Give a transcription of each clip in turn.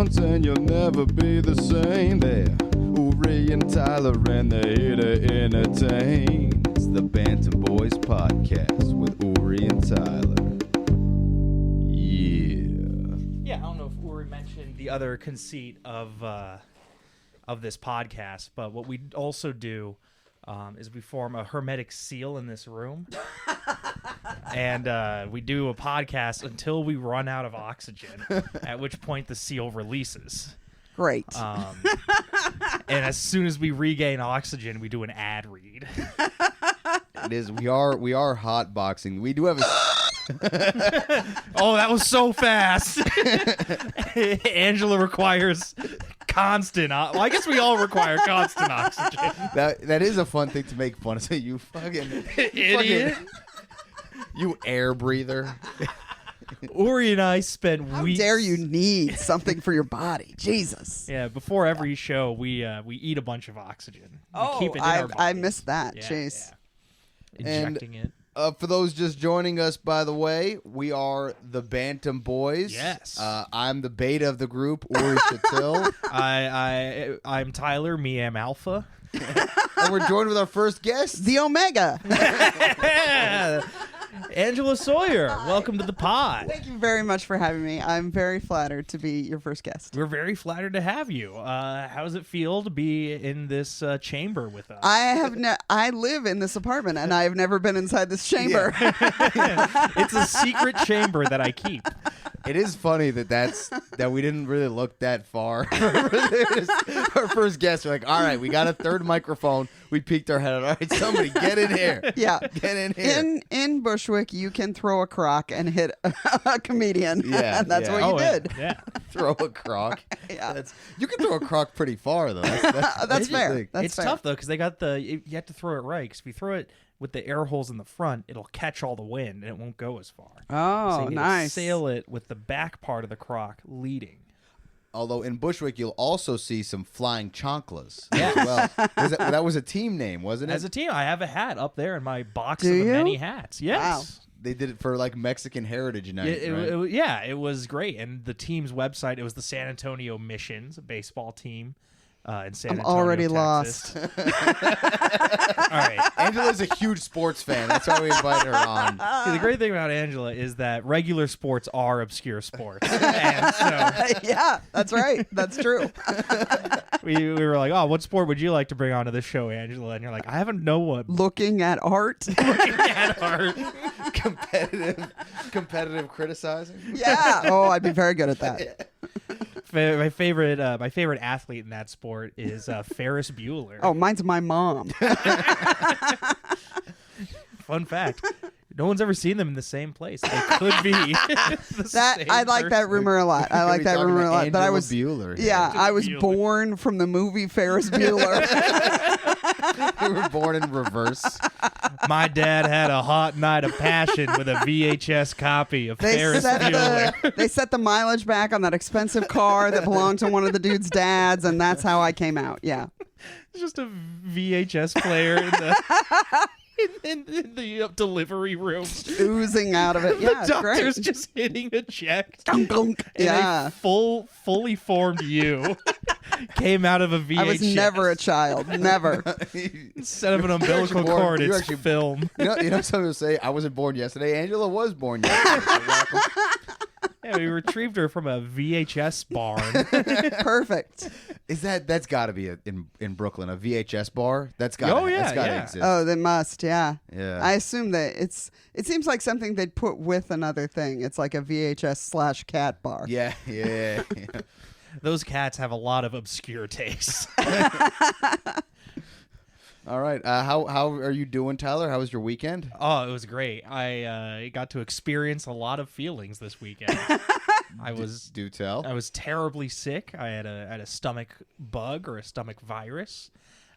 once and you'll never be the same. There, Uri and Tyler, and they're here to entertain. It's the Bantam Boys podcast with Uri and Tyler. Yeah, I don't know if Uri mentioned the other conceit of this podcast, but what we also do is we form a hermetic seal in this room, and we do a podcast until we run out of oxygen, at which point the seal releases. Great. And as soon as we regain oxygen, we do an ad read. It is. We are hot boxing. We do have a. Oh, that was so fast. Angela requires constant. Well, I guess we all require constant oxygen. That is a fun thing to make fun of. So you fucking Idiot. You air breather. Uri and I spent How weeks. dare you need something for your body? Jesus. Yeah, before every show, we eat a bunch of oxygen. We keep it in our I bodies. missed that. Yeah, Jeez. yeah. Injecting it. For those just joining us, by the way, we are the Bantam Boys. Yes. I'm the beta of the group, Uri Shatil. I'm Tyler. Me am Alpha. And we're joined with our first guest. The Omega. Angela Sawyer, welcome to the pod. Thank you very much for having me. I'm very flattered to be your first guest. We're very flattered to have you. How does it feel to be in this chamber with us? I live in this apartment and I have never been inside this chamber. It's a secret chamber that I keep. It is funny that we didn't really look that far. Our first guest, we're like, all right, we got a third microphone. We peeked our head out. All right, somebody get in here. Yeah. Get in here. In Bushwick, you can throw a crock and hit a comedian. Yeah, And that's yeah. what you did. Yeah. Throw a crock. Yeah. You can throw a crock pretty far, though. That's fair. interesting. That's It's fair. tough though because they got you have to throw it right. Because if you throw it with the air holes in the front, it'll catch all the wind and it won't go as far. Oh, So you need to nice. sail it with the back part of the crock leading. Although in Bushwick, you'll also see some flying chanclas Yeah. as well. That was a team name, wasn't it? As a team, I have a hat up there in my box Do of you? many hats. Yes. They did it for like Mexican Heritage Night, right? Yeah, it was great. And the team's website, it was the San Antonio Missions, a baseball team in San I'm Antonio, already Texas. lost. All right. Angela's a huge sports fan. That's why we invited her on. See, the great thing about Angela is that regular sports are obscure sports. And so Yeah, that's right. That's true. we were like, oh, what sport would you like to bring onto the show, Angela? And you're like, I haven't know what. Looking at art. At art. Competitive criticizing. Yeah. Oh, I'd be very good at that. My favorite athlete in that sport is Ferris Bueller. Oh, mine's my mom. Fun fact. No one's ever seen them in the same place. They could be the That same I like that person. rumor a lot. I like that rumor a lot. But I was Bueller. Yeah, I was Bueller. born from the movie Ferris Bueller. You were born in reverse. My dad had a hot night of passion with a VHS copy of They Ferris set, Bueller. they set the mileage back on that expensive car that belonged to one of the dude's dads, and that's how I came out. Yeah. It's just a VHS player in the delivery room. Oozing out of it. Yeah, The doctor's great. just hitting a check. Gunk, gunk. And Yeah. a fully formed you came out of a VHS. I was never a child. Never. Instead of an umbilical born- cord, you were it's actually- film. You know, some people say I wasn't born yesterday. Angela was born yesterday. Yeah, we retrieved her from a VHS barn. Perfect. That's got to be in Brooklyn, a VHS bar. That's got. Oh, yeah, that's gotta yeah. exist. Oh, they must. Yeah. Yeah. I assume that it seems like something they'd put with another thing. It's like a VHS/cat bar. Yeah. Those cats have a lot of obscure tastes. All right. How are you doing, Tyler? How was your weekend? Oh, it was great. I got to experience a lot of feelings this weekend. I was terribly sick. I had a stomach bug or a stomach virus,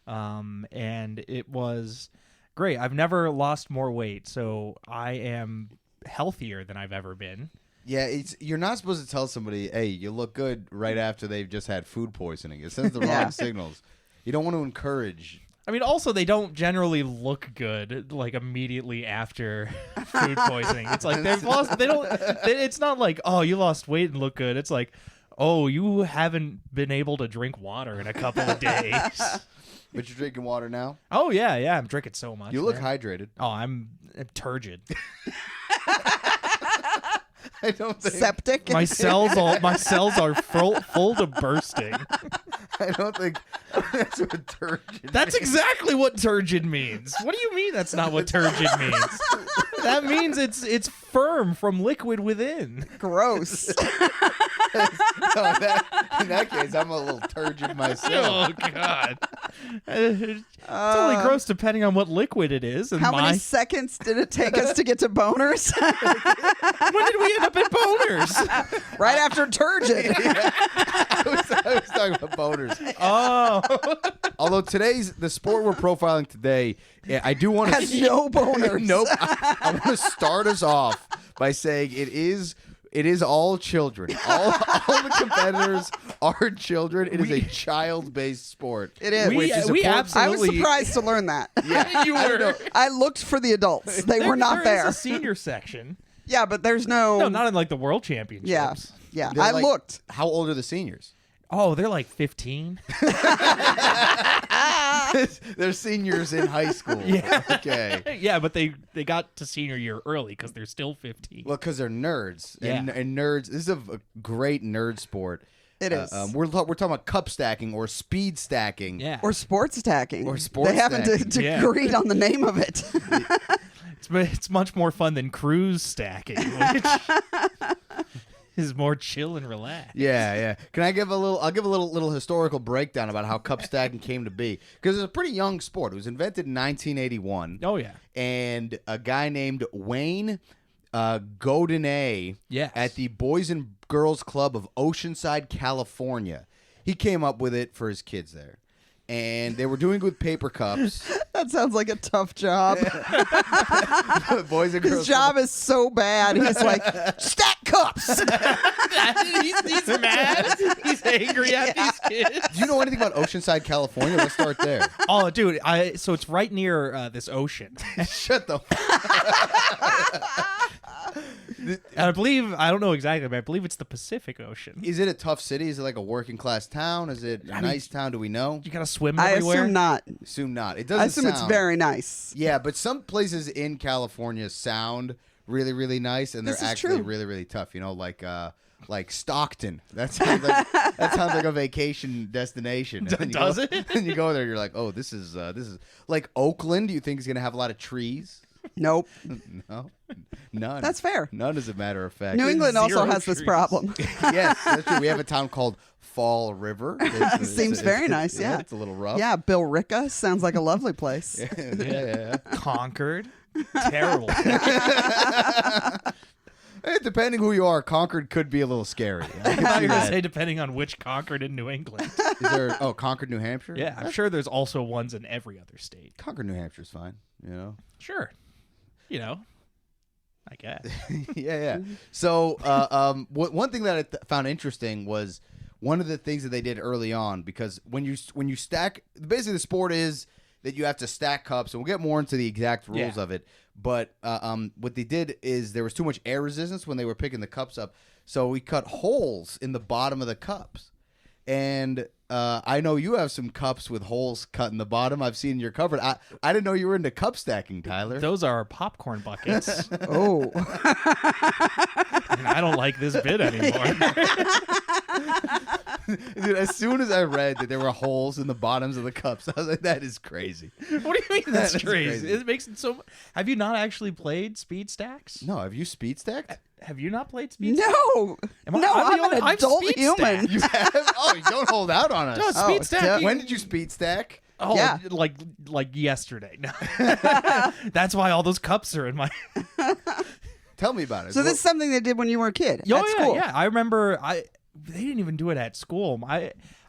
and it was great. I've never lost more weight, so I am healthier than I've ever been. Yeah, you're not supposed to tell somebody, hey, you look good right after they've just had food poisoning. It sends the wrong signals. You don't want to encourage. I mean, also, they don't generally look good, like, immediately after food poisoning. It's like, they've lost, it's not like, oh, you lost weight and look good. It's like, Oh, you haven't been able to drink water in a couple of days. But you're drinking water now? Oh, yeah. I'm drinking so much. You look hydrated. Oh, I'm turgid. I don't think Septic. My cells are full to bursting. I don't think that's what turgid That's means. exactly what turgid means. What do you mean that's not what turgid means? That means it's firm from liquid within. Gross. No, in that case, I'm a little turgid myself. Oh God. It's only gross depending on what liquid it is. And How many seconds did it take us to get to boners? When did we end up at boners? Right after turgid. I was talking about boners. Oh. Although the sport we're profiling today, I do want to Has no boners. Nope. I want to start us off by saying it is all children. All the competitors are children. It is a child-based sport. It is. We I was absolutely. surprised to learn that. Yeah, You I don't were. know. I looked for the adults. They were not There there. is a senior section. Yeah, but there's no. No, not in like the world championships. Yeah. Yeah. They're I like- looked. How old are the seniors? Oh, they're like 15. They're seniors in high school. Yeah. Okay. Yeah, but they got to senior year early because they're still 15. Well, because they're nerds. Yeah. And nerds, this is a great nerd sport. It is. We're talking about cup stacking or speed stacking. Yeah. Or sports stacking. Or sports They haven't stacking. Yeah. agreed on the name of it. It's much more fun than cruise stacking, which is more chill and relaxed. Yeah. Can I give a little? I'll give a little historical breakdown about how cup stacking came to be, because it's a pretty young sport. It was invented in 1981. Oh, yeah. And a guy named Wayne Godinez Yes. at the Boys and Girls Club of Oceanside, California. He came up with it for his kids there. And they were doing it with paper cups. That sounds like a tough job. Boys and Girls His job is so bad. He's like, stack cups. he's mad. He's angry at these kids. Do you know anything about Oceanside, California? Let's start there. Oh, dude. So it's right near this ocean. Shut the And I don't know exactly, but I believe it's the Pacific Ocean. Is it a tough city? Is it like a working class town? Is it a nice town? Do we know? You gotta swim I everywhere. assume not. Assume not. It doesn't I assume it's sound- very nice. Yeah, but some places in California sound really, really nice, and they're This is actually true. really, really tough. You know, like Stockton. That sounds like a vacation destination. And then you Does go- it? And you go there, you're like, oh, this is like Oakland. Do you think is going to have a lot of trees? Nope. No, none. That's fair. None, as a matter of fact. New England also Zero has this trees. problem. Yes, that's true. We have a town called Fall River. Seems very nice, yeah. It's a little rough. Yeah, Bill Ricca sounds like a lovely place. yeah. Concord. Terrible. Depending who you are, Concord could be a little scary. I thought you were gonna say depending on which Concord in New England. Is there? Oh, Concord, New Hampshire. Yeah, I'm sure there's also ones in every other state. Concord, New Hampshire's fine. You know. Sure. I guess. yeah. So, one thing that I found interesting was one of the things that they did early on, because when you stack, basically the sport is that you have to stack cups, and we'll get more into the exact rules of it. But what they did is there was too much air resistance when they were picking the cups up, so we cut holes in the bottom of the cups. And I know you have some cups with holes cut in the bottom. I've seen your cupboard. I didn't know you were into cup stacking, Tyler. Those are popcorn buckets. Oh. And I don't like this bit anymore. Dude, as soon as I read that there were holes in the bottoms of the cups, I was like, that is crazy. What do you mean that's That's crazy? crazy. It makes it so. Have you not actually played speed stacks? No, have you speed stacked? Have you not played speed stacks? No. Am I- No, I'm the I'm only- an I've adult speed human. You have? Oh, you don't hold out on us. No, Oh, speed stacking. When did you speed stack? Oh, Yeah. like yesterday. No. That's why all those cups are in my. Tell me about it. So this is something they did when you were a kid Oh, at school. yeah. I remember. They didn't even do it at school.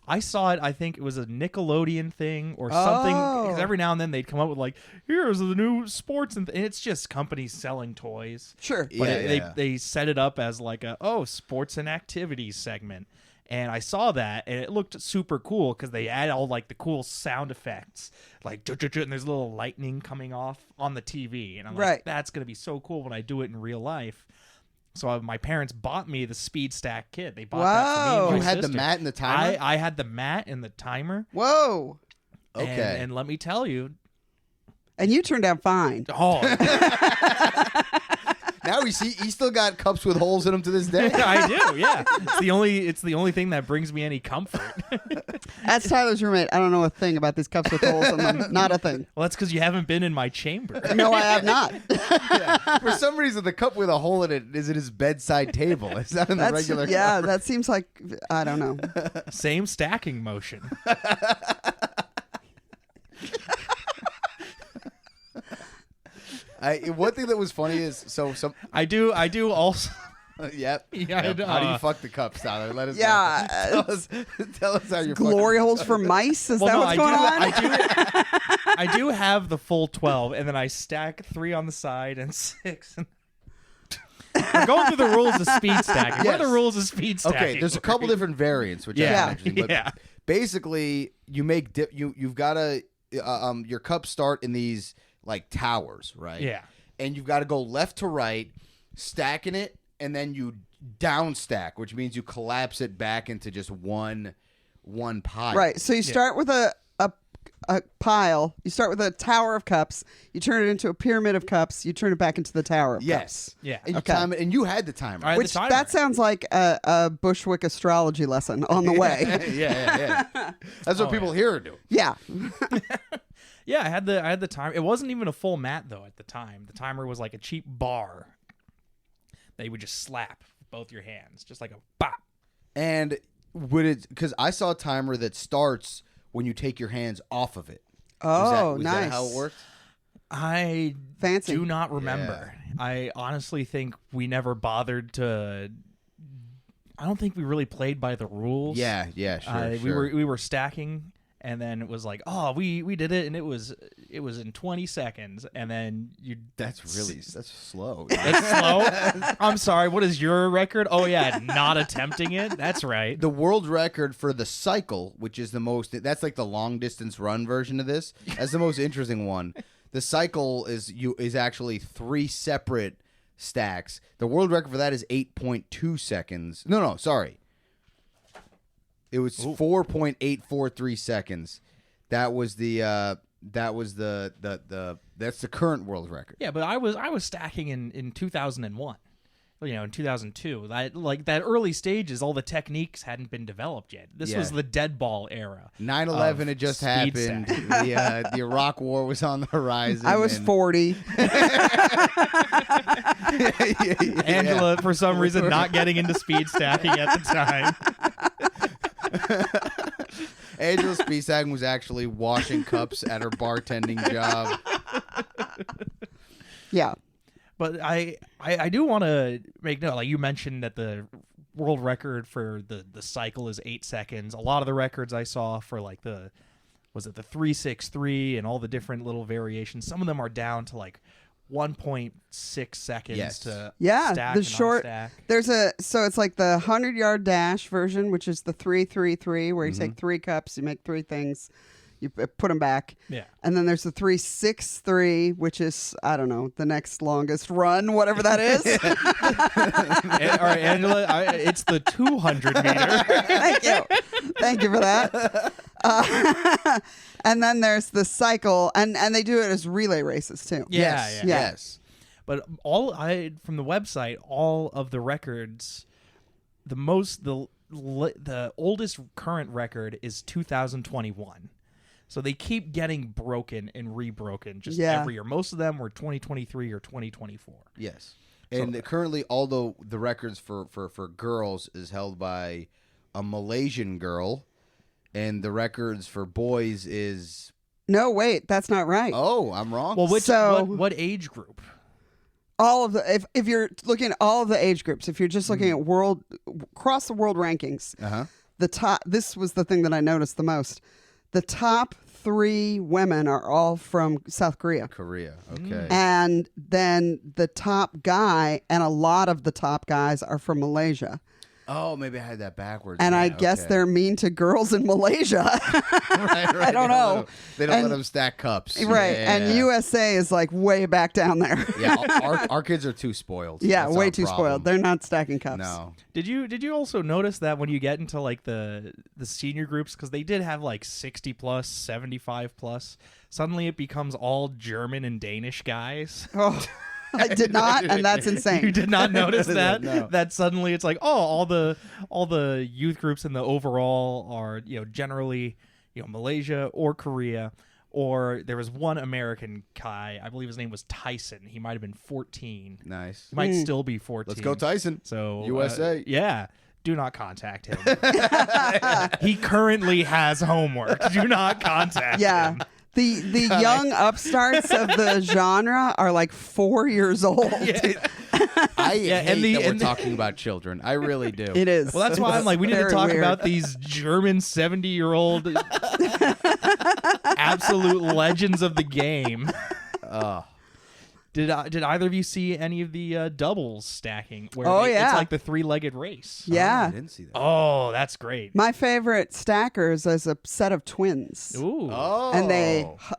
I saw it. I think it was a Nickelodeon thing or something. Because every now and then they'd come up with like, here's the new sports, and it's just companies selling toys. Sure. But Yeah. they set it up as like sports and activities segment. And I saw that, and it looked super cool because they add all like the cool sound effects, like and there's a little lightning coming off on the TV, and I'm like, Right. that's gonna be so cool when I do it in real life. So my parents bought me the speed stack kit. They bought that for me and my You had sister. the mat and the timer? I had the mat and the timer. Whoa. Okay. And let me tell you. And you turned out fine. Oh, Now he still got cups with holes in them to this day. I do. Yeah, it's the only thing that brings me any comfort. As Tyler's roommate, I don't know a thing about these cups with holes in them. Not a thing. Well, that's because you haven't been in my chamber. No, I have not. Yeah. For some reason, the cup with a hole in it is at his bedside table. It's not in the regular Yeah, cup. that seems like, I don't know. Same stacking motion. One thing that was funny is I do also. Yep. Yeah, How do you fuck the cups, Tyler? Let us Yeah, know. Tell us how you're Glory holes for mice? Is that what's going on? I do have the full 12, and then I stack 3 on the side and 6. We're going through the rules of speed stacking. What are the rules of speed stacking? Okay, there's a couple different variants, which Yeah. I mentioned. But basically, you make you've got to your cups start in these like towers, right? Yeah. And you've got to go left to right, stacking it, and then you down stack, which means you collapse it back into just one pile. Right. So you start with a pile. You start with a tower of cups. You turn it into a pyramid of cups. You turn it back into the tower of cups. Yeah. And you time it, and you had the timer. I had Which the timer. that sounds like a Bushwick astrology lesson on the way. yeah. That's what people here are doing. Yeah. Yeah, I had the timer. It wasn't even a full mat though at the time. The timer was like a cheap bar that you would just slap with both your hands, just like a bop. And would it? Because I saw a timer that starts when you take your hands off of it. Oh, was nice. that how it worked? I Fancy. do not remember. Yeah. I honestly think we never bothered to. I don't think we really played by the rules. Yeah, sure. We were stacking, and then it was like, oh, we did it, and it was in 20 seconds, and then you. That's slow. That's slow. I'm sorry. What is your record? Oh yeah, not attempting it. That's right. The world record for the cycle, which is the most, that's like the long distance run version of this. That's the most interesting one. The cycle is actually 3 separate stacks. The world record for that is 8.2 seconds. No, sorry. It was 4.843 seconds. That was the that's the current world record. Yeah, but I was stacking in 2001. In 2002. That early stages, all the techniques hadn't been developed yet. This was the dead ball era. 9/11 had just happened. The Iraq War was on the horizon. I was 40. Angela, for some reason, not getting into speed stacking at the time. Angela speed stacking was actually washing cups at her bartending job. Yeah. But I do want to make note, like you mentioned that the world record for the cycle is 8 seconds. A lot of the records I saw for like the 363 and all the different little variations, some of them are down to like 1.6 seconds to stack the short unstack. So it's like the 100-yard dash version, which is the 3-3-3, where you take 3 cups, you make 3 things, you put them back. Yeah. And then there's the 3-6-3, which is, I don't know, the next longest run, whatever that is. All right, Angela, it's the 200 meter. Thank you for that. And then there's the cycle, and they do it as relay races too. Yes. But from the website, all of the records, the oldest current record is 2021. So they keep getting broken and rebroken every year. Most of them were 2023 or 2024. Yes. And currently, although the records for girls is held by a Malaysian girl, and the records for boys is... No, wait, that's not right. Oh, I'm wrong? Well, what age group? All of the if you're looking at all of the age groups, if you're just looking at across the world rankings, the top. This was the thing that I noticed the most. The top 3 women are all from South Korea. Okay. And then the top guy, and a lot of the top guys are from Malaysia. Oh, maybe I had that backwards. And yeah, I guess okay. they're mean to girls in Malaysia. right. I don't know. They don't let them stack cups. Right. Yeah. And USA is like way back down there. Yeah, our kids are too spoiled. Yeah, That's way our too problem. spoiled. They're not stacking cups. No. Did you also notice that when you get into like the senior groups, because they did have like 60 plus, 75 plus, suddenly it becomes all German and Danish guys. Oh, I did not, and that's insane. You did not notice that? No. That suddenly it's like, oh, all the youth groups in the overall are, generally, Malaysia or Korea, or there was one American guy, I believe his name was Tyson. He might have been 14. Nice. He might still be 14. Let's go, Tyson. So USA. Yeah. Do not contact him. He currently has homework. Do not contact him. The young upstarts of the genre are like 4 years old. I hate that we're talking about children. I really do. It is. Well, that's why I'm like, we need to Very talk weird. about these German 70-year-old absolute legends of the game. Did either of you see any of the doubles stacking? Where it's like the 3-legged race. Yeah. I didn't see that. Oh, that's great. My favorite stackers is a set of twins. Ooh. Oh. And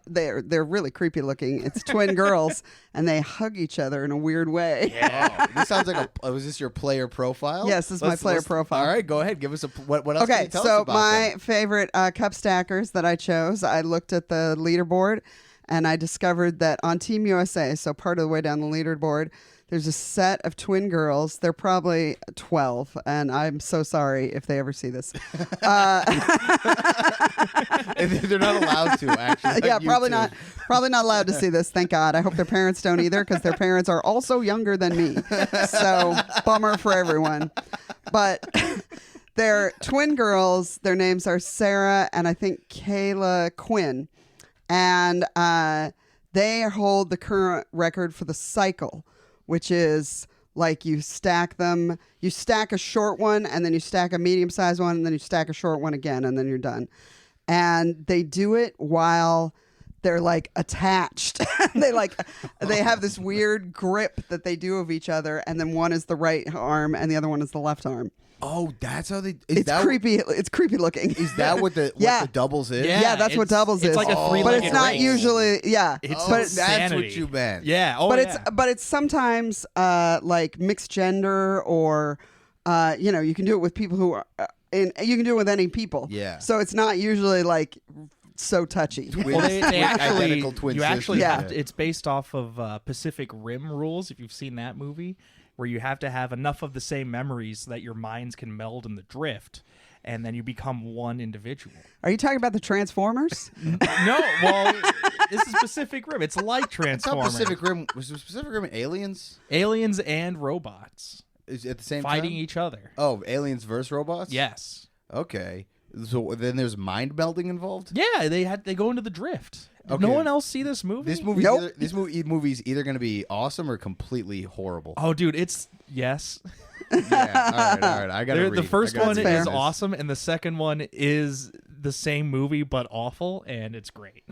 they're really creepy looking. It's twin girls, and they hug each other in a weird way. Yeah. This sounds like was this your player profile? Yes, this is my player profile. All right, go ahead. Give us what else can Okay, you tell so us about my them? favorite cup stackers that I chose, I looked at the leaderboard, and I discovered that on Team USA, so part of the way down the leaderboard, there's a set of twin girls. They're probably 12, and I'm so sorry if they ever see this. They're not allowed to, actually. Yeah, like probably YouTube. not. Probably not allowed to see this. Thank God. I hope their parents don't either, because their parents are also younger than me. So bummer for everyone. But they're twin girls. Their names are Sarah and I think Kayla Quinn, and they hold the current record for the cycle, which is like you stack them. You stack a short one, and then you stack a medium-sized one, and then you stack a short one again, and then you're done. And they do it while they're like attached. They have this weird grip that they do of each other, and then one is the right arm and the other one is the left arm. Oh, that's how they. It's creepy. It's creepy looking. Is that what the doubles is? Yeah, that's what doubles is. It's like a 3-legged but it's not race. usually. Yeah, It's but that's insanity. what you meant. Yeah. Oh, but it's sometimes like mixed gender, or you can do it with people who are you can do it with any people. Yeah. So it's not usually like so touchy. Well, they actually, identical twin you actually sisters. have to, it's based off of Pacific Rim rules, if you've seen that movie, where you have to have enough of the same memories so that your minds can meld in the drift, and then you become one individual. Are you talking about the Transformers? No, well, this is Pacific Rim. It's like I thought Transformers. Pacific Rim was Pacific Rim Aliens? Aliens and robots Is it at the same fighting time? each other. Oh, aliens versus robots? Yes. Okay. So then there's mind melding involved? Yeah, they go into the drift. Did Okay. no one else see this movie? This movie's Nope. this movie's either going to be awesome or completely horrible. Oh, dude, it's yes. Yeah. All right. I got to read. The first I gotta one read is this. awesome, and the second one is the same movie but awful, and it's great.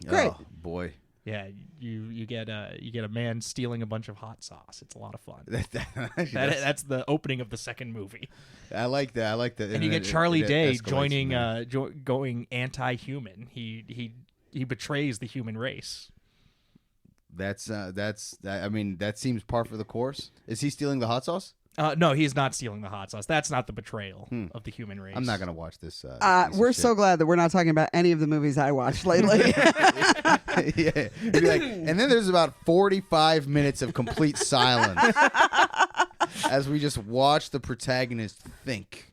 Great. Oh, boy. Yeah, you get a man stealing a bunch of hot sauce. It's a lot of fun. That's the opening of the second movie. I like that. And you get Charlie Day escalates joining, from there. going anti-human. He betrays the human race. I mean, that seems par for the course. Is he stealing the hot sauce? No, he's not stealing the hot sauce. That's not the betrayal of the human race. I'm not going to watch this. We're so glad that we're not talking about any of the movies I watched lately. Yeah. It'd be like, and then there's about 45 minutes of complete silence as we just watch the protagonist think.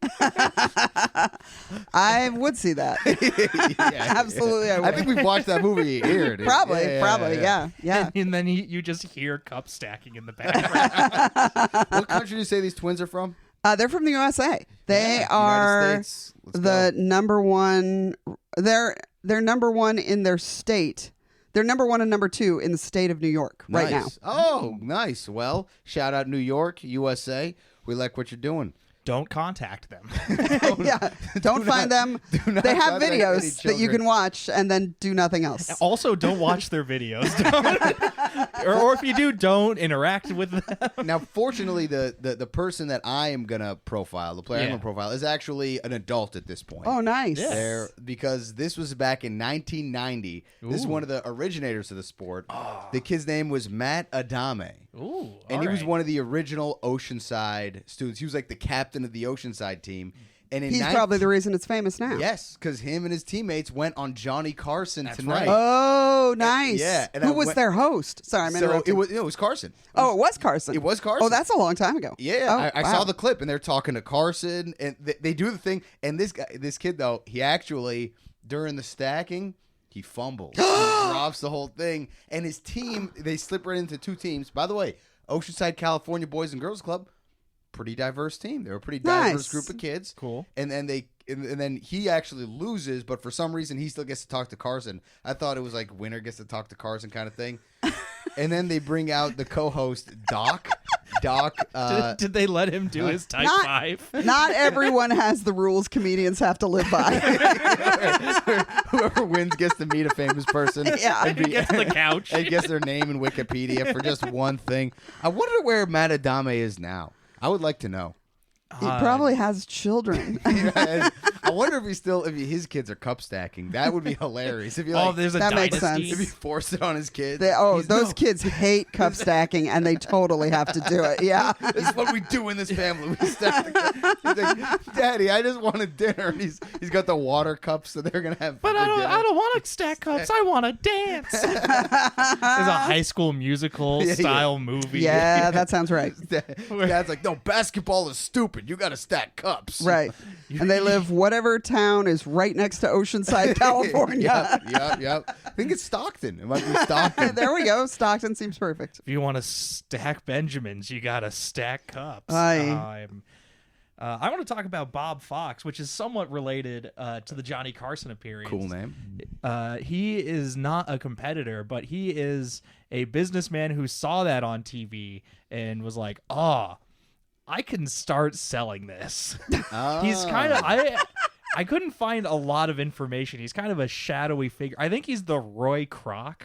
I would see that. Yeah. Absolutely, I would. I think we've watched that movie here. Dude. Probably, Yeah. yeah. And then you just hear cup stacking in the background. What country do you say these twins are from? They're from the USA. They Yeah, are United States. Let's the go. number one. They're number one in their state. They're number one and number two in the state of New York right now. Nice. Oh, nice. Well, shout out New York, USA. We like what you're doing. don't contact them. Don't find them. They have videos that you can watch and then do nothing else. Also, don't watch their videos. or if you do, don't interact with them. Now, fortunately, the person that I am going to profile, the player I'm going to profile, is actually an adult at this point. Oh, nice. Yes. Because this was back in 1990. This is one of the originators of the sport. The kid's name was Matt Adame. Ooh, and he was one of the original Oceanside students. He was like the captain of the Oceanside team. And he's probably the reason it's famous now. Yes, because him and his teammates went on Johnny Carson tonight. Right. Oh, nice. And who was their host? Sorry, I'm interrupting. It was Carson. Oh, it was Carson. It was Carson. Oh, that's a long time ago. Yeah, I saw the clip, and they're talking to Carson, and they do the thing. And this kid though, he actually during the stacking, he fumbles, he drops the whole thing, and his team they slip right into two teams. By the way, Oceanside, California Boys and Girls Club. Pretty diverse team. They were a pretty diverse group of kids. Cool. And then he actually loses, but for some reason he still gets to talk to Carson. I thought it was like winner gets to talk to Carson kind of thing. And then they bring out the co-host Doc. Did they let him do his type 5? Not everyone has the rules comedians have to live by. Whoever wins gets to meet a famous person. Yeah. And gets the couch. And gets their name in Wikipedia for just one thing. I wonder where Matt Adame is now. I would like to know. He probably has children. I wonder if his kids are cup stacking. That would be hilarious. If you there's a that dynasty. makes sense. If he forced it on his kids. Those kids hate cup stacking, and they totally have to do it. Yeah, this is what we do in this family. We stack the cup. He's like, Daddy, I just want a dinner. And he's got the water cups, so they're gonna have. But I don't want to stack cups. I want to dance. It's a High School Musical style movie. Yeah, that sounds right. Dad's like, no, basketball is stupid. You got to stack cups. Right. And they live whatever town is right next to Oceanside, California. Yep. I think it's Stockton. It might be Stockton. There we go. Stockton seems perfect. If you want to stack Benjamins, you got to stack cups. Aye. I want to talk about Bob Fox, which is somewhat related to the Johnny Carson appearance. Cool name. He is not a competitor, but he is a businessman who saw that on TV and was like, I can start selling this. He's kind of I couldn't find a lot of information. He's kind of a shadowy figure. I think he's the Roy Kroc.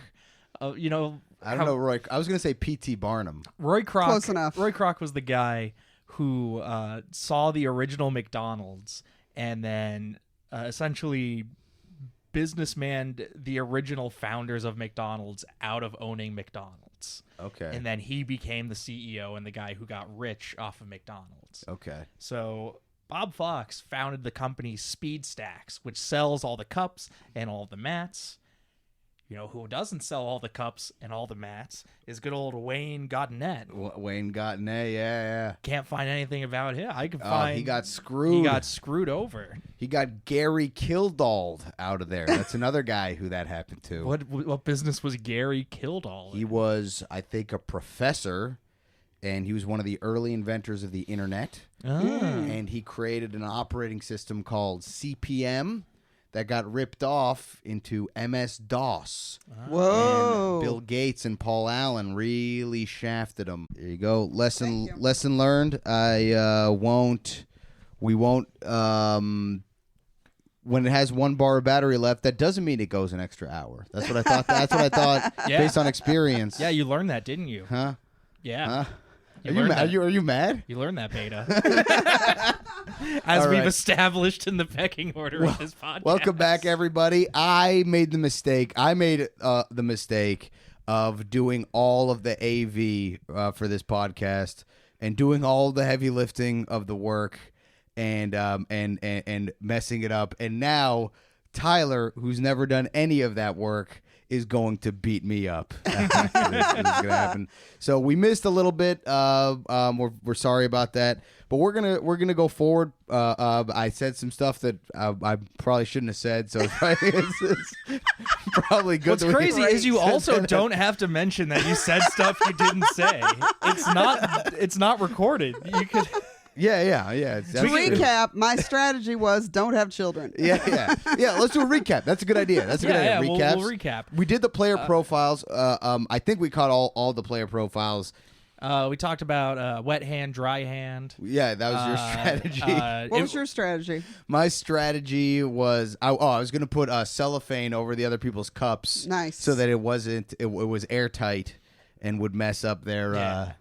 I don't know Roy. I was going to say P.T. Barnum. Roy Kroc. Close enough. Roy Kroc was the guy who saw the original McDonald's and then essentially businessman the original founders of McDonald's out of owning McDonald's. Okay. And then he became the CEO and the guy who got rich off of McDonald's. Okay. So Bob Fox founded the company Speed Stacks, which sells all the cups and all the mats. You know who doesn't sell all the cups and all the mats is good old Wayne Gottenet. Wayne Gottenet, yeah. Can't find anything about him. I can find he got screwed. He got screwed over. He got Gary Kildall out of there. That's another guy who that happened to. What business was Gary Kildall in? He was, I think, a professor, and he was one of the early inventors of the internet. And he created an operating system called CP/M. That got ripped off into MS-DOS. Whoa. And Bill Gates and Paul Allen really shafted him. There you go. Lesson learned. We won't, when it has 1 bar of battery left, that doesn't mean it goes an extra hour. That's what I thought. That's what I thought based on experience. Yeah, you learned that, didn't you? Huh? Yeah. Huh? Are you mad? You learned that, Beta. As we've established in the pecking order of this podcast. Welcome back, everybody. I made the mistake. The mistake of doing all of the AV for this podcast and doing all the heavy lifting of the work and messing it up. And now Tyler, who's never done any of that work, is going to beat me up. This is going to happen. So we missed a little bit. We're sorry about that, but we're gonna go forward. I said some stuff that I probably shouldn't have said, so it's probably good. What's crazy is you also don't have to mention that you said stuff you didn't say. It's not recorded. You could. Yeah. To recap, my strategy was don't have children. Yeah. Let's do a recap. That's a good idea. That's a good idea. We'll recap. We did the player profiles. I think we caught all the player profiles. We talked about wet hand, dry hand. Yeah, that was your strategy. What was your strategy? My strategy was I was going to put cellophane over the other people's cups. Nice. So that it was airtight and would mess up their. Yeah.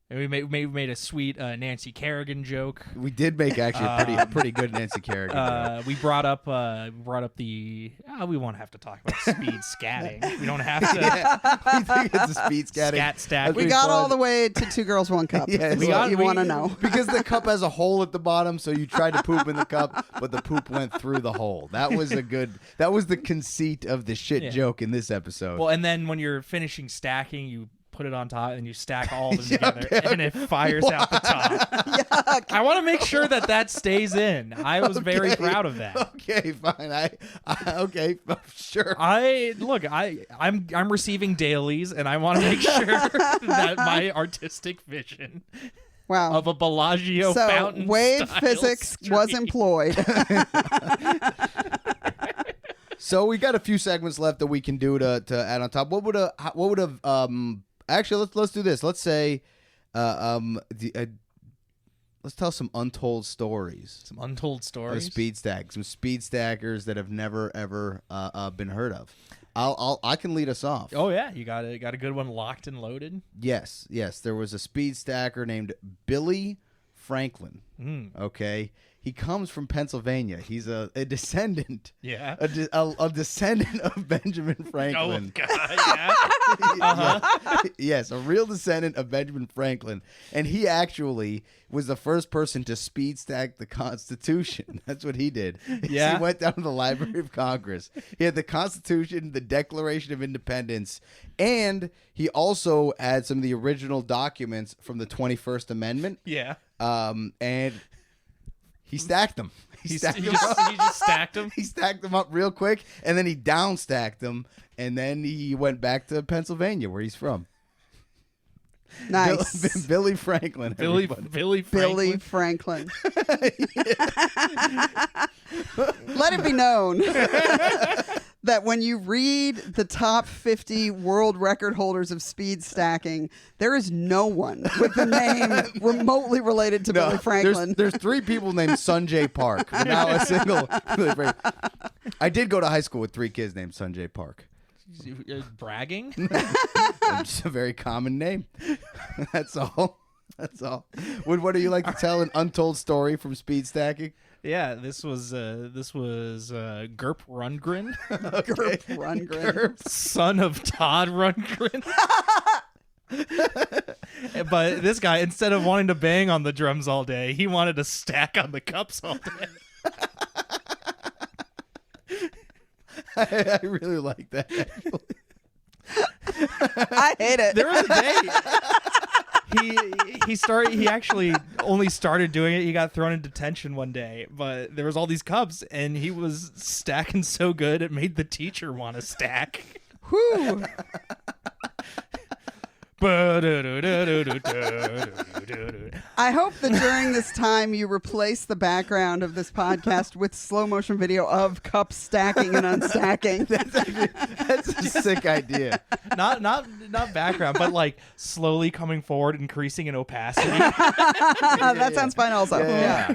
And we made a sweet Nancy Kerrigan joke. We did make actually a pretty good Nancy Kerrigan joke. We brought up the. We won't have to talk about speed scatting. We don't have to. Yeah, we think it's a speed scatting. Scat stack. We got all the way to 2 girls, 1 cup. Yeah, you want to know. Because the cup has a hole at the bottom, so you tried to poop in the cup, but the poop went through the hole. That was the conceit of the shit joke in this episode. Well, and then when you're finishing stacking, you put it on top and you stack all of them together and it fires out the top. Yuck. I want to make sure that stays in. I was very proud of that. Okay, fine. Okay, sure. I'm receiving dailies and I want to make sure that my artistic vision of a Bellagio fountain so wave physics was employed. So we got a few segments left that we can do to add on top. What would have actually let's do this. Let's say let's tell some untold stories. Some untold stories. Some speed stackers that have never ever been heard of. I can lead us off. Oh yeah, you got a good one locked and loaded. Yes. There was a speed stacker named Billy Franklin. Okay. He comes from Pennsylvania. He's a descendant. Yeah. A descendant of Benjamin Franklin. Oh, God, yeah. Yes, a real descendant of Benjamin Franklin. And he actually was the first person to speed stack the Constitution. That's what he did. Yeah. He went down to the Library of Congress. He had the Constitution, the Declaration of Independence, and he also had some of the original documents from the 21st Amendment. Yeah. And he stacked them. He just stacked them? He stacked them up real quick, and then he down-stacked them, and then he went back to Pennsylvania, where he's from. Nice. Billy Franklin. Billy Franklin. Let it be known that when you read the top 50 world record holders of speed stacking, there is no one with the name remotely related to Billy Franklin. There's 3 people named Sanjay Park, but now a single Billy Franklin. I did go to high school with 3 kids named Sanjay Park. Bragging? Just a very common name. That's all. What do you like to tell an untold story from speed stacking? Yeah, this was Gerp Rundgren. Okay. Gerp Rundgren. Son of Todd Rundgren. But this guy, instead of wanting to bang on the drums all day, he wanted to stack on the cups all day. I really like that, actually. I hate it. There was a day he actually only started doing it. He got thrown in detention one day, but there was all these cups and he was stacking so good it made the teacher want to stack. Whew. I hope that during this time you replace the background of this podcast with slow motion video of cups stacking and unstacking. That's a sick idea. Not background, but like slowly coming forward, increasing in opacity. That sounds fine also. Yeah.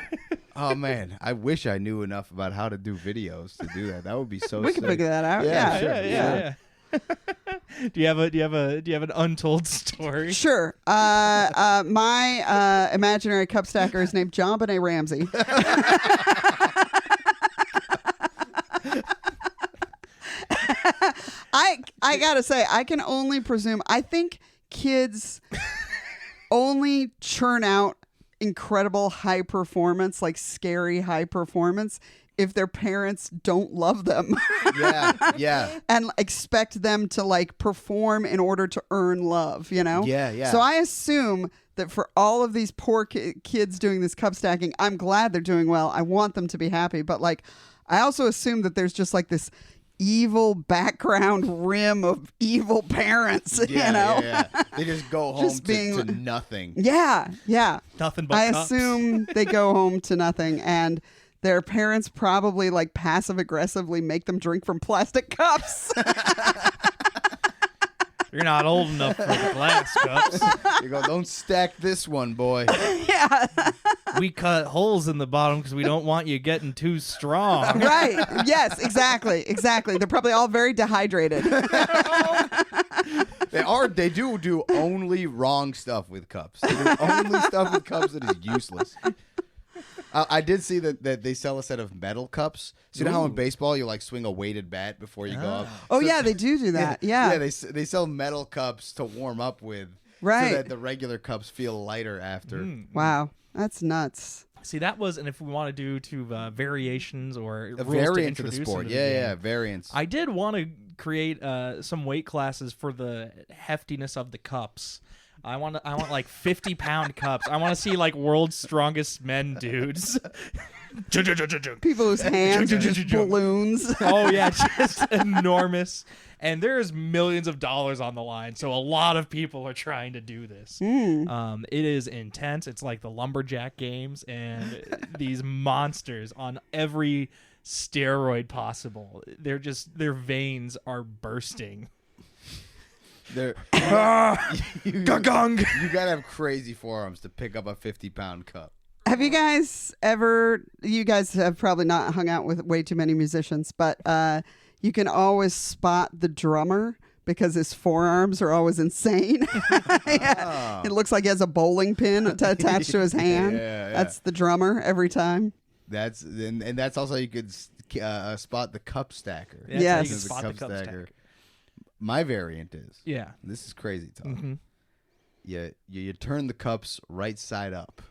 Oh man, I wish I knew enough about how to do videos to do that. That would be so We can figure that out. Yeah, sure. Yeah. Do you have an untold story? Sure. My imaginary cup stacker is named John Benet Ramsey. I gotta say, I can only presume. I think kids only churn out incredible high performance, like scary high performance, if their parents don't love them. Yeah. And expect them to like perform in order to earn love, you know? Yeah. So I assume that for all of these poor kids doing this cup stacking, I'm glad they're doing well. I want them to be happy. But like, I also assume that there's just like this evil background rim of evil parents, you know? Yeah. They just go home Just being- to nothing. Yeah. Nothing but I cups. assume they go home to nothing, and their parents probably like passive aggressively make them drink from plastic cups. You're not old enough for the glass cups. You go, don't stack this one, boy. Yeah. We cut holes in the bottom because we don't want you getting too strong. Right. Yes, exactly. They're probably all very dehydrated. They do only wrong stuff with cups. They do only stuff with cups that is useless. I did see that they sell a set of metal cups. So you know how in baseball you like swing a weighted bat before you go up? Oh, so, yeah, they do that. Yeah. Yeah, they sell metal cups to warm up with. Right. So that the regular cups feel lighter after. Wow. That's nuts. See, that was, and if we want to do variations or a rules variant to of the introduce sport. into the game, Variants. I did want to create some weight classes for the heftiness of the cups. I want like 50-pound cups. I want to see like world's strongest men dudes. People whose hands are just balloons. Oh yeah, just enormous. And there's millions of dollars on the line, so a lot of people are trying to do this. It is intense. It's like the lumberjack games, and these monsters on every steroid possible. Their veins are bursting. You gotta have crazy forearms to pick up a 50-pound cup. Have you guys ever? You guys have probably not hung out with way too many musicians, but you can always spot the drummer because his forearms are always insane. Yeah. It looks like he has a bowling pin attached to his hand. That's the drummer every time. And that's also you could spot the cup stacker. Yes, you can spot the cup stacker. My variant is. Yeah. This is crazy talk. Mm-hmm. You turn the cups right side up.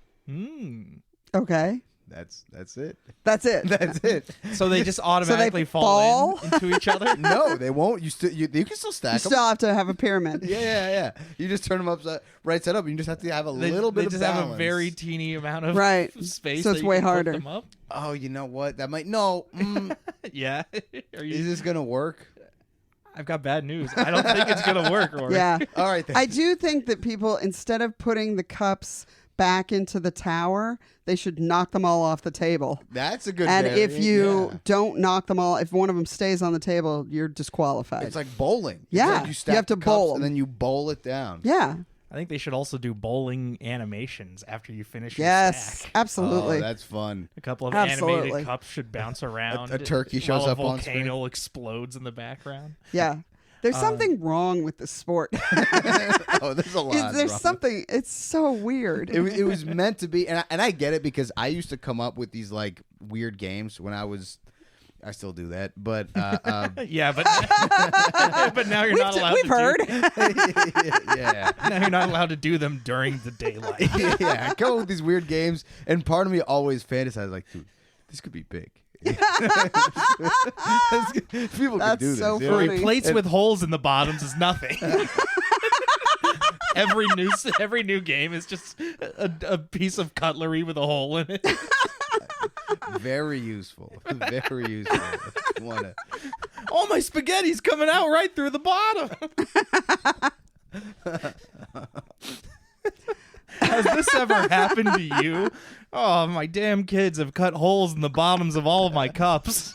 Okay. That's it. That's it. That's it. So they just automatically fall into each other? No, they won't. You can still stack them. You still have to have a pyramid. Yeah. You just turn them right side up. You just have to have a little bit of balance. They just have a very teeny amount of space. So it's way harder. Them up. Oh, you know what? That might Yeah. Is this gonna work? I've got bad news. I don't think it's gonna work. Rory. Yeah. All right. I do think that people, instead of putting the cups back into the tower, they should knock them all off the table. That's a good And variant, if you don't knock them all, if one of them stays on the table, you're disqualified. it's like bowling. Yeah, It's like you have to the cups bowl 'em. and then you bowl it down. Yeah. I think they should also do bowling animations after you finish your Yes, stack. absolutely. Oh, that's fun. A couple of Absolutely. animated cups should bounce around. A turkey shows while up a on screen. volcano explodes in the background. Yeah. There's something wrong with the sport. Oh, there's a lot. There's wrong. something. It's so weird. It was meant to be, and I get it because I used to come up with these like weird games when I still do that, but Yeah, but but now you're not allowed. We've heard. yeah. Now you're not allowed to do them during the daylight. Yeah, I come up with these weird games, and part of me always fantasizes like, dude, this could be big. People could do this. so you know? funny. Plates with holes in the bottoms is nothing. Every new game is just a piece of cutlery with a hole in it. Very useful. Very useful. All my spaghetti's coming out right through the bottom. Has this ever happened to you? Oh, my damn kids have cut holes in the bottoms of all of my cups.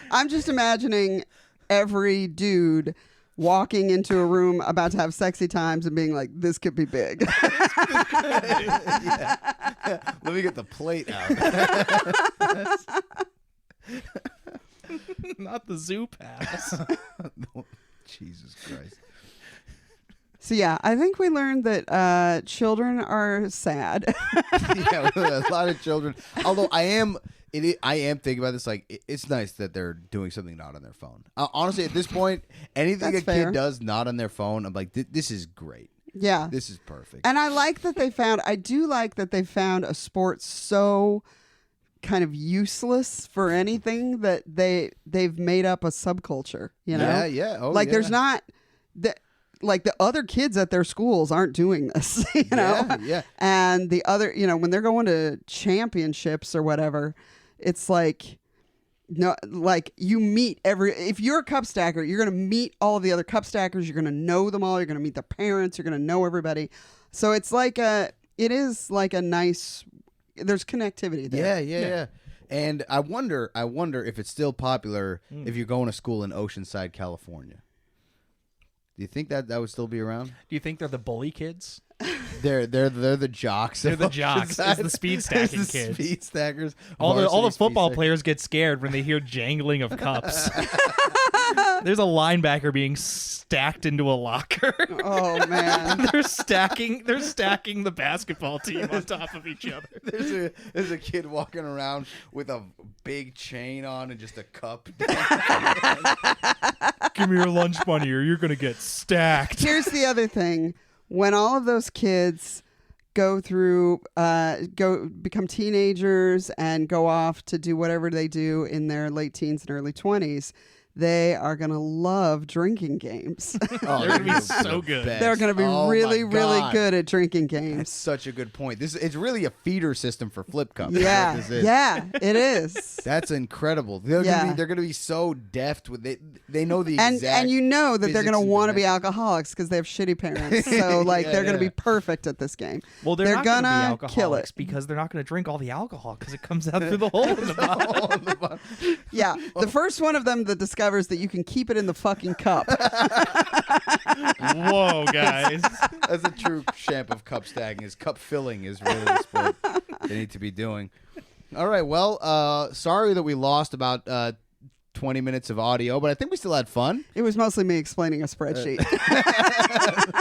I'm just imagining every dude walking into a room about to have sexy times and being like, this could be big. Yeah. Let me get the plate out. Not the zoo pass. Jesus Christ. So yeah, I think we learned that children are sad. Yeah, a lot of children. Although I am thinking about this. Like, it's nice that they're doing something not on their phone. Honestly, at this point, anything That's a fair. kid does not on their phone, I'm like, this is great. Yeah. This is perfect. And I like that I do like that they found a sport so kind of useless for anything that they've made up a subculture, you know? Yeah. Oh, like yeah. there's not like the other kids at their schools aren't doing this, you know? Yeah. And the other, when they're going to championships or whatever, it's like, no, like you meet if you're a cup stacker, you're going to meet all of the other cup stackers. You're going to know them all. You're going to meet their parents. You're going to know everybody. So it's like it is like a nice, there's connectivity there. Yeah. And I wonder if it's still popular if you're going to school in Oceanside, California. Do you think that would still be around? Do you think they're the bully kids? They're the jocks. They're the jocks. It's the speed stacking kids. Speed stackers. All the football players get scared when they hear jangling of cups. There's a linebacker being stacked into a locker. Oh man. They're stacking the basketball team on top of each other. There's a kid walking around with a big chain on and just a cup. Give me your lunch money or you're gonna get stacked. Here's the other thing. When all of those kids become teenagers and go off to do whatever they do in their late teens and early 20s, they are going to love drinking games. Oh, they're going to be so good. They're going to be really good at drinking games. That's such a good point. It's really a feeder system for flip cups. Yeah, yeah, it is. That's incredible. They're going to be so deft with it. They know the exact and you know that they're going to want to be dimensions. alcoholics because they have shitty parents. So they're going to be perfect at this game. Well, they're not going to be to alcoholics kill it because they're not going to drink all the alcohol because it comes out through the hole in the bottom. Yeah, the first one of them that discovers that you can keep it in the fucking cup. Whoa, guys. That's a true champ of cup stacking. Is cup filling is really the sport they need to be doing. All right, well, sorry that we lost about 20 minutes of audio, but I think we still had fun. It was mostly me explaining a spreadsheet.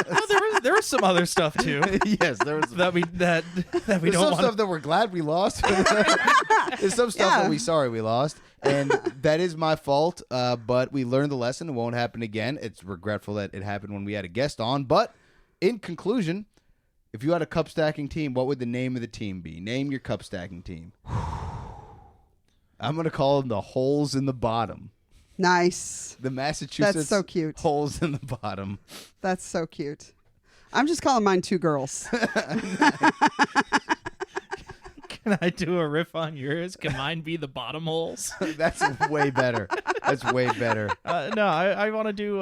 Well, there was some other stuff too. Yes, there was that we There's don't some want. stuff that we're glad we lost. There's some stuff that we're sorry we lost, and that is my fault. But we learned the lesson. It won't happen again. It's regretful that it happened when we had a guest on. But in conclusion, if you had a cup stacking team, what would the name of the team be? Name your cup stacking team. I'm going to call them the Holes in the Bottom. Nice. The Massachusetts That's so cute. Holes in the Bottom. That's so cute. I'm just calling mine Two Girls. Can I do a riff on yours? Can mine be the bottom holes? That's way better. That's way better. No, I want to do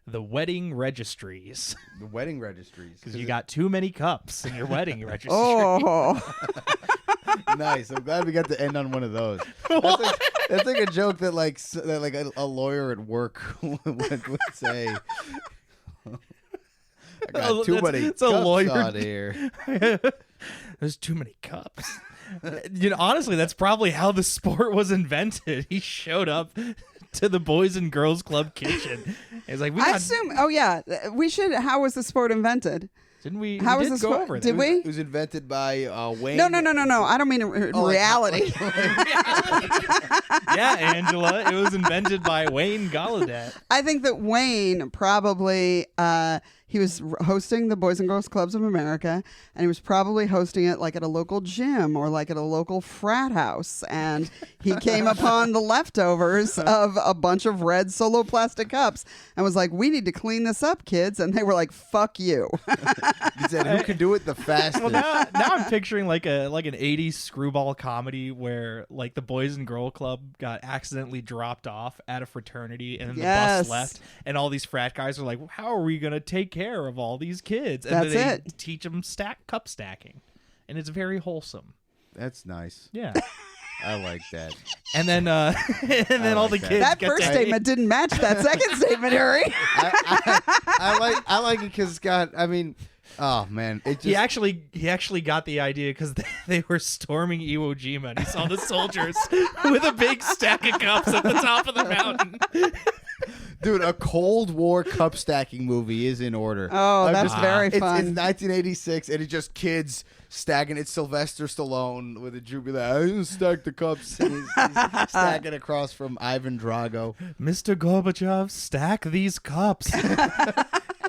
the wedding registries. The wedding registries. Because you got too many cups in your wedding registry. Oh. Nice. I'm glad we got to end on one of those. That's like a joke that a lawyer at work would say. I got too many cups on here. There's too many cups. Honestly, that's probably how the sport was invented. He showed up to the Boys and Girls Club kitchen. He's like, I assume. Oh yeah, we should. How was the sport invented? Didn't we? How was did the go sport? over that. Did we? It was invented by Wayne. No. I don't mean in reality. Yeah, Angela. It was invented by Wayne Gallaudet. I think that Wayne probably he was hosting the Boys and Girls Clubs of America, and he was probably hosting it like at a local gym or like at a local frat house, and he came upon the leftovers of a bunch of red Solo plastic cups and was like, "We need to clean this up, kids," and they were like, "Fuck you." He said, "Who can do it the fastest?" Well, now I'm picturing like an 80s screwball comedy where like the Boys and Girl Club got accidentally dropped off at a fraternity and then the bus left and all these frat guys are like, how are we going to take care of all these kids? And That's then they it. teach them cup stacking. And it's very wholesome. That's nice. Yeah. I like that. And then all the kids That get first to- statement didn't match that second statement, Harry. I like it because Scott. I mean, oh man, it just He actually got the idea because they were storming Iwo Jima and he saw the soldiers with a big stack of cups at the top of the mountain. Dude, a Cold War cup stacking movie is in order. Oh, that's very fun. It's 1986, and it's just kids stacking. It's Sylvester Stallone with a droopy like, I didn't stack the cups. And he's stacking across from Ivan Drago. Mr. Gorbachev, stack these cups.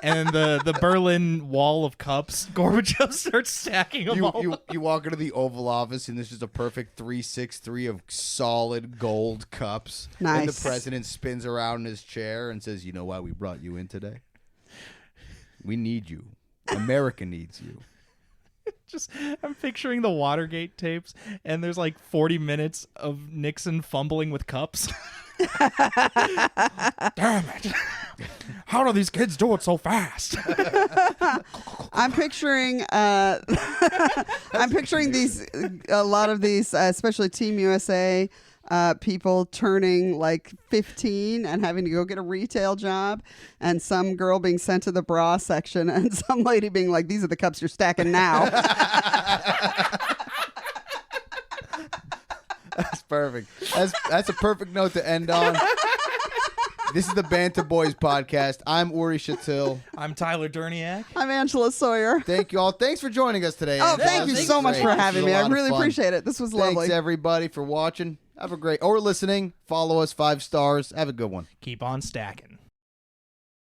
And the Berlin Wall of cups, Gorbachev starts stacking them all. You walk into the Oval Office, and this is a perfect 363 of solid gold cups. Nice. And the president spins around in his chair and says, "You know why we brought you in today? We need you. America needs you." I'm picturing the Watergate tapes, and there's like 40 minutes of Nixon fumbling with cups. Damn it. How do these kids do it so fast? I'm picturing these a lot of these, especially Team USA people turning like 15 and having to go get a retail job, and some girl being sent to the bra section, and some lady being like, "These are the cups you're stacking now." That's perfect. That's a perfect note to end on. This is the Banter Boys podcast. I'm Uri Shatil. I'm Tyler Derniak. I'm Angela Sawyer. Thank you all. Thanks for joining us today. Oh, Angela. thank you so much for having me. I really appreciate it. This was lovely. Thanks, everybody, for watching. Have a great, or listening. Follow us 5 stars. Have a good one. Keep on stacking.